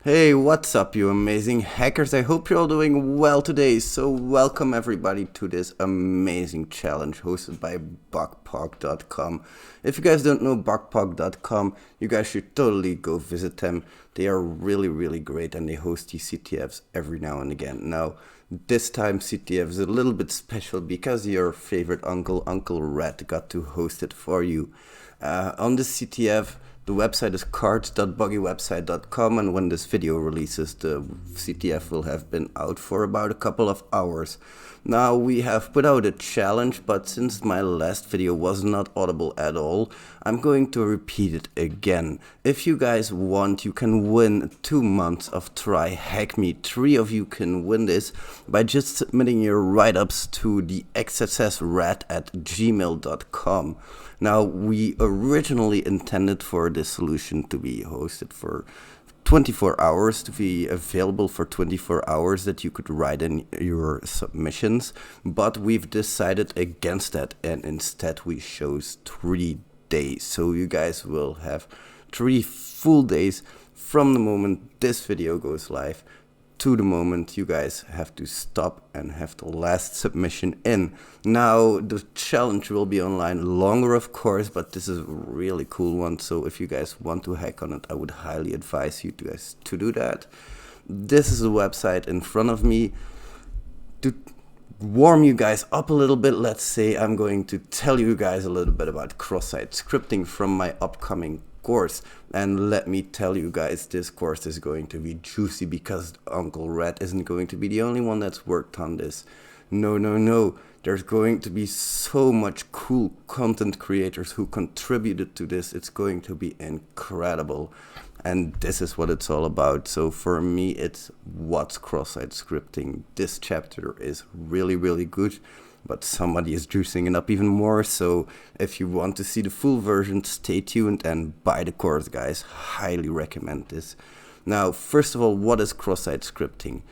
Hey, what's up, you amazing hackers? I hope you're all doing well today. So, welcome everybody to this amazing challenge hosted by BugPog.com. If you guys don't know BugPog.com, you guys should totally go visit them. They are really, really great and they host these CTFs every now and again. Now, this time CTF is a little bit special because your favorite uncle, Uncle Red, got to host it for you. On this CTF, the website is cards.buggywebsite.com, and when this video releases, the CTF will have been out for about a couple of hours. Now, we have put out a challenge, but since my last video was not audible at all, I'm going to repeat it again. If you guys want, you can win 2 months of Try Hack Me. 3 of you can win this by just submitting your write-ups to the xssrat@gmail.com. Now, we originally intended for this solution to be hosted for 24 hours, to be available for 24 hours, that you could write in your submissions, but we've decided against that, and instead we chose 3 days. So you guys will have 3 full days from the moment this video goes live to the moment you guys have to stop and have the last submission in. Now, the challenge will be online longer, of course, but this is a really cool one. So if you guys want to hack on it, I would highly advise you guys to do that. This is the website in front of me. To warm you guys up a little bit, let's say I'm going to tell you guys a little bit about cross-site scripting from my upcoming course. And let me tell you guys, this course is going to be juicy because Uncle Red isn't going to be the only one that's worked on this. No. There's going to be so much cool content creators who contributed to this. It's going to be incredible. And this is what it's all about. So for me, it's what's cross-site scripting. This chapter is really, really good, but somebody is juicing it up even more. So if you want to see the full version, stay tuned and buy the course, guys. Highly recommend this. Now, first of all, what is cross-site scripting?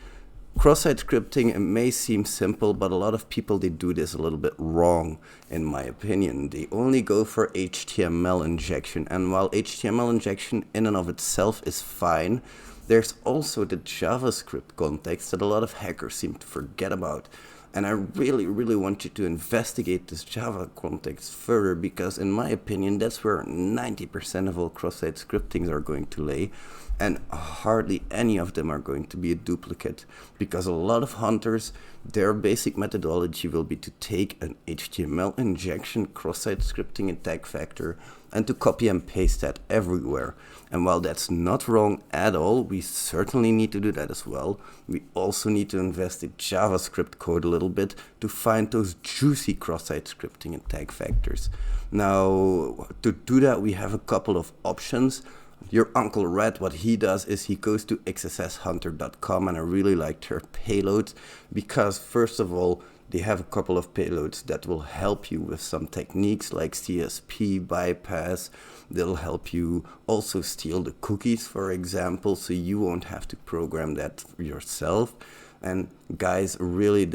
Cross-site scripting, it may seem simple, but a lot of people, they do this a little bit wrong, in my opinion. They only go for HTML injection, and while HTML injection in and of itself is fine, there's also the JavaScript context that a lot of hackers seem to forget about. And I really, really want you to investigate this Java context further, because in my opinion, that's where 90% of all cross-site scriptings are going to lay. And hardly any of them are going to be a duplicate, because a lot of hunters, their basic methodology will be to take an HTML injection cross-site scripting attack vector and to copy and paste that everywhere. And while that's not wrong at all, we certainly need to do that as well. We also need to invest in JavaScript code a little bit to find those juicy cross-site scripting attack vectors. Now, to do that, we have a couple of options. Your Uncle Red, what he does is he goes to xsshunter.com, and I really like their payloads because, first of all, they have a couple of payloads that will help you with some techniques like CSP bypass. They'll help you also steal the cookies, for example, so you won't have to program that yourself. And guys, really,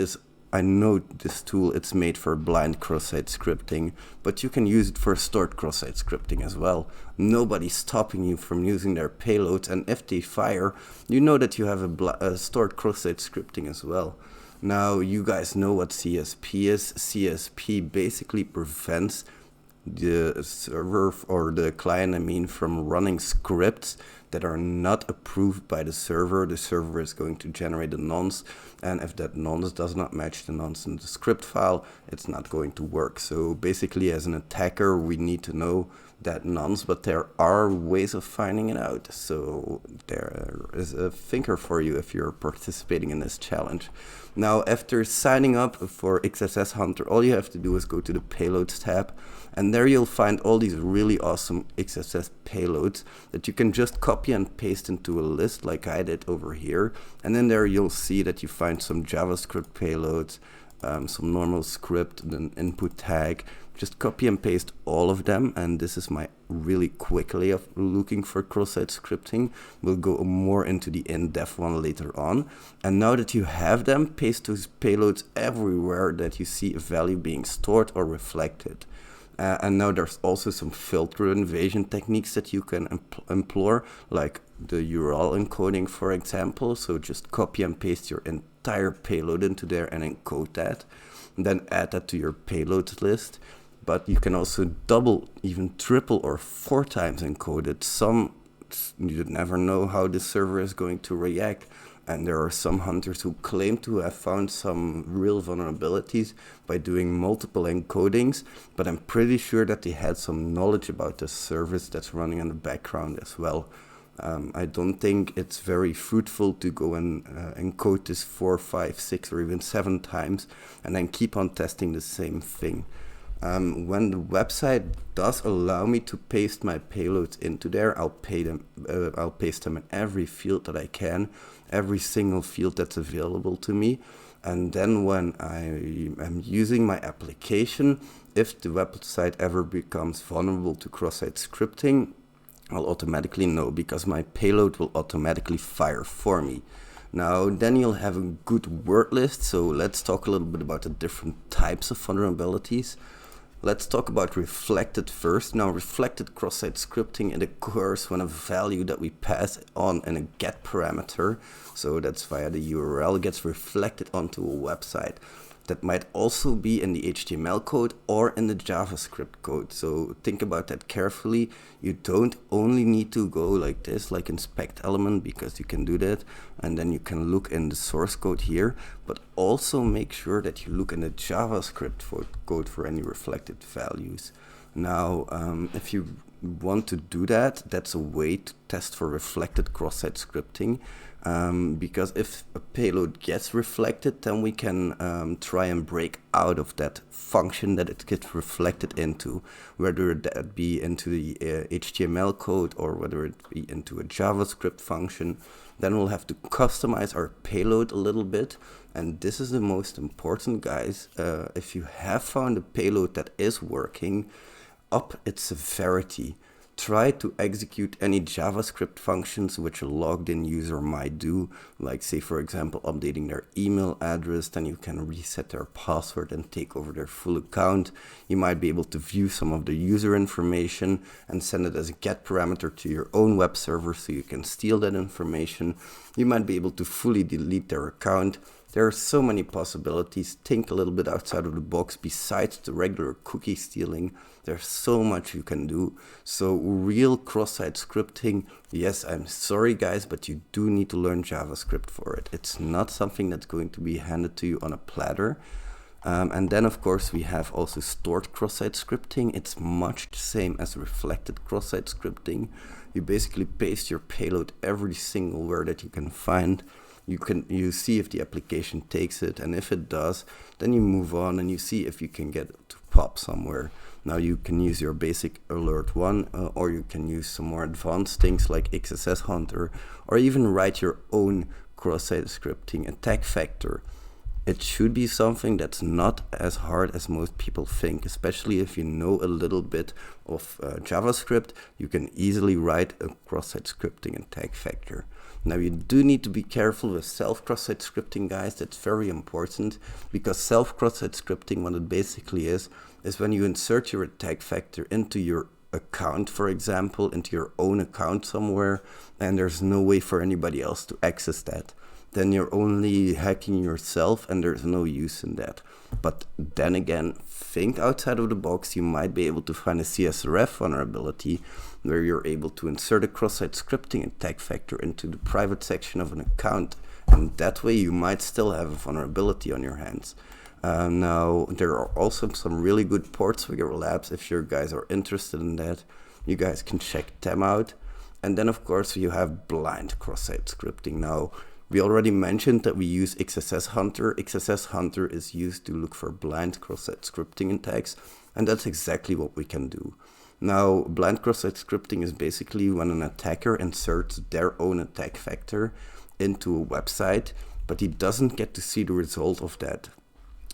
I know this tool, it's made for blind cross-site scripting, but you can use it for stored cross-site scripting as well. Nobody's stopping you from using their payloads, and if they fire, you know that you have a stored cross-site scripting as well. Now, you guys know what CSP is. CSP basically prevents the server, or the client, from running scripts that are not approved by the server. The server is going to generate a nonce, and if that nonce does not match the nonce in the script file, it's not going to work. So basically, as an attacker, we need to know that nonce, but there are ways of finding it out. So there is a thinker for you if you're participating in this challenge. Now, after signing up for XSS Hunter, all you have to do is go to the Payloads tab, and there you'll find all these really awesome XSS payloads that you can just copy and paste into a list like I did over here. And then there you'll see that you find some JavaScript payloads, some normal script, an input tag. Just copy and paste all of them, and this is my really quick way of looking for cross-site scripting. We'll go more into the in-depth one later on. And now that you have them, paste those payloads everywhere that you see a value being stored or reflected. And now there's also some filter invasion techniques that you can employ, like the URL encoding, for example. So just copy and paste your entire payload into there and encode that, and then add that to your payload list. But you can also double, even triple or 4 times encode it. You never know how the server is going to react. And there are some hunters who claim to have found some real vulnerabilities by doing multiple encodings, but I'm pretty sure that they had some knowledge about the service that's running in the background as well. I don't think it's very fruitful to go and encode this 4, 5, 6, or even 7 times and then keep on testing the same thing. When the website does allow me to paste my payloads into there, I'll paste them in every field that I can, every single field that's available to me. And then when I am using my application, if the website ever becomes vulnerable to cross-site scripting, I'll automatically know because my payload will automatically fire for me. Now, then you'll have a good word list. So let's talk a little bit about the different types of vulnerabilities. Let's talk about reflected first. Now, reflected cross-site scripting, it occurs when a value that we pass on in a get parameter, so that's via the URL, gets reflected onto a website. That might also be in the HTML code or in the JavaScript code. So think about that carefully. You don't only need to go like this, like inspect element, because you can do that. And then you can look in the source code here, but also make sure that you look in the JavaScript code for any reflected values. Now, if you want to do that, that's a way to test for reflected cross-site scripting. Because if a payload gets reflected, then we can try and break out of that function that it gets reflected into, whether that be into the HTML code or whether it be into a JavaScript function. Then we'll have to customize our payload a little bit. And this is the most important, guys. If you have found a payload that is working, up its severity. Try to execute any JavaScript functions which a logged in user might do, like say for example updating their email address. Then you can reset their password and take over their full account. You might be able to view some of the user information and send it as a get parameter to your own web server so you can steal that information. You might be able to fully delete their account. There are so many possibilities. Think a little bit outside of the box. Besides the regular cookie stealing, there's so much you can do. So real cross-site scripting, yes, I'm sorry guys, but you do need to learn JavaScript for it. It's not something that's going to be handed to you on a platter. And then of course we have also stored cross-site scripting. It's much the same as reflected cross-site scripting. You basically paste your payload every single word that you can find. You see if the application takes it, and if it does, then you move on and you see if you can get it to pop somewhere. Now you can use your basic alert one, or you can use some more advanced things like XSS Hunter, or even write your own cross-site scripting attack vector. It should be something that's not as hard as most people think, especially if you know a little bit of JavaScript. You can easily write a cross-site scripting attack vector. Now you do need to be careful with self-cross-site scripting, guys. That's very important, because self-cross-site scripting, what it basically is when you insert your attack vector into your account, for example, into your own account somewhere, and there's no way for anybody else to access that. Then you're only hacking yourself and there's no use in that. But then again, think outside of the box. You might be able to find a CSRF vulnerability where you're able to insert a cross-site scripting attack vector into the private section of an account. And that way you might still have a vulnerability on your hands. Now, there are also some really good Portswigger labs. If you guys are interested in that, you guys can check them out. And then of course you have blind cross-site scripting. Now, we already mentioned that we use XSS Hunter. XSS Hunter is used to look for blind cross-site scripting attacks, and that's exactly what we can do. Now, blind cross-site scripting is basically when an attacker inserts their own attack vector into a website, but he doesn't get to see the result of that.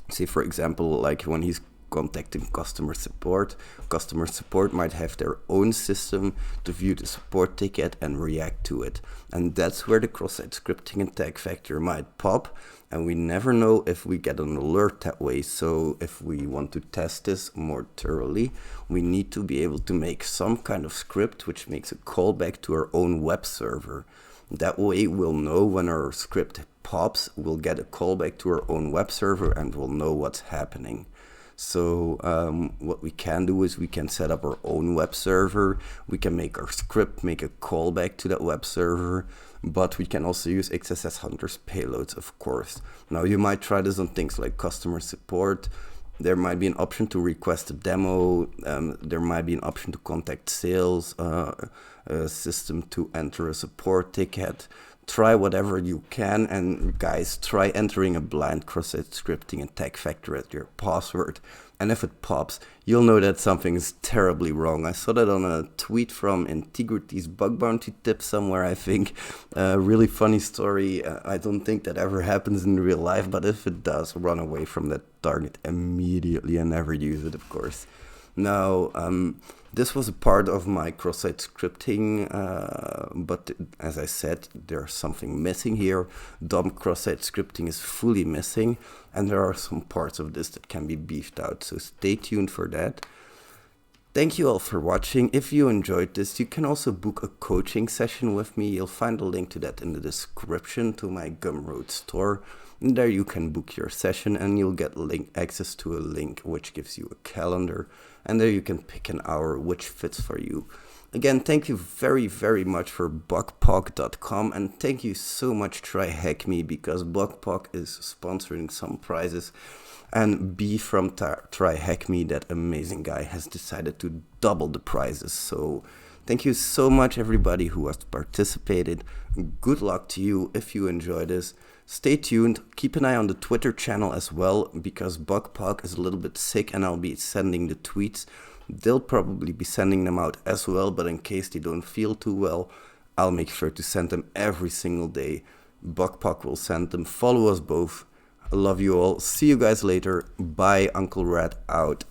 Say, for example, like when he's contacting customer support. Customer support might have their own system to view the support ticket and react to it. And that's where the cross-site scripting attack vector might pop. And we never know if we get an alert that way. So if we want to test this more thoroughly, we need to be able to make some kind of script which makes a callback to our own web server. That way we'll know when our script pops, we'll get a callback to our own web server and we'll know what's happening. So what we can do is we can set up our own web server. We can make our script make a callback to that web server, but we can also use XSS Hunter's payloads, of course. Now you might try this on things like customer support. There might be an option to request a demo. There might be an option to contact sales, a system to enter a support ticket. Try whatever you can, and guys, try entering a blind cross-site scripting attack vector as your password. And if it pops, you'll know that something is terribly wrong. I saw that on a tweet from Integrity's bug bounty tip somewhere, I think. Really funny story. I don't think that ever happens in real life, but if it does, run away from that target immediately and never use it, of course. Now, this was a part of my cross-site scripting, but as I said, there's something missing here. DOM cross-site scripting is fully missing, and there are some parts of this that can be beefed out, so stay tuned for that. Thank you all for watching. If you enjoyed this, you can also book a coaching session with me. You'll find a link to that in the description to my Gumroad store. And there you can book your session and you'll get access to a link which gives you a calendar. And there you can pick an hour which fits for you. Again, thank you very, very much for BugPog.com, and thank you so much TryHackMe, because BugPog is sponsoring some prizes. And B from TryHackMe, that amazing guy, has decided to double the prizes. So thank you so much, everybody who has participated. Good luck to you if you enjoy this. Stay tuned. Keep an eye on the Twitter channel as well, because BugPog is a little bit sick and I'll be sending the tweets. They'll probably be sending them out as well, but in case they don't feel too well, I'll make sure to send them every single day. BugPog will send them. Follow us both. I love you all. See you guys later. Bye. Uncle Rat out.